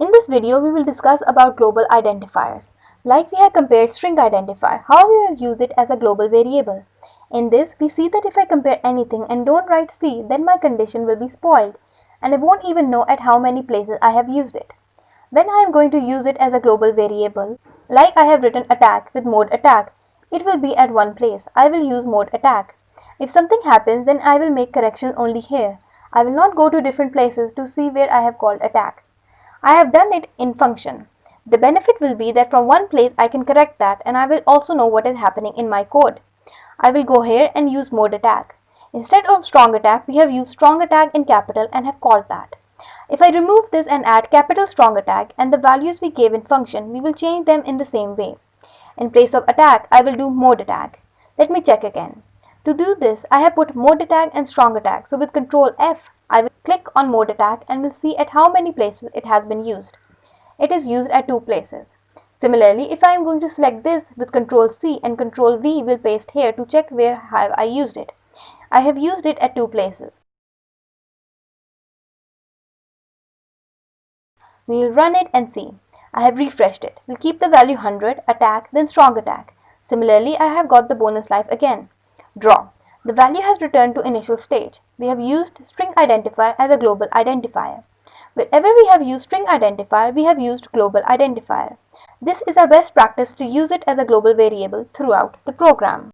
In this video, we will discuss about global identifiers. Like we have compared string identifier, how we will use it as a global variable. In this, we see that if I compare anything and don't write C, then my condition will be spoiled, and I won't even know at how many places I have used it. When I am going to use it as a global variable, like I have written attack with mode attack, it will be at one place. I will use mode attack. If something happens, then I will make corrections only here. I will not go to different places to see where I have called attack. I have done it in function. The benefit will be that from one place I can correct that, and I will also know what is happening in my code. I will go here and use mode attack. Instead of strong attack, we have used strong attack in capital and have called that. If I remove this and add capital strong attack and the values we gave in function, we will change them in the same way. In place of attack, I will do mode attack. Let me check again. To do this, I have put mode attack and strong attack. So with Control F, I will click on mode attack and will see at how many places it has been used. It is used at 2 places. Similarly, if I am going to select this with Control C and Control V will paste here to check where have I used it. I have used it at 2 places. We will run it and see. I have refreshed it. We'll keep the value 100, attack, then strong attack. Similarly, I have got the bonus life again. Draw. The value has returned to initial stage. We have used string identifier as a global identifier. Wherever we have used string identifier, we have used global identifier. This is our best practice to use it as a global variable throughout the program.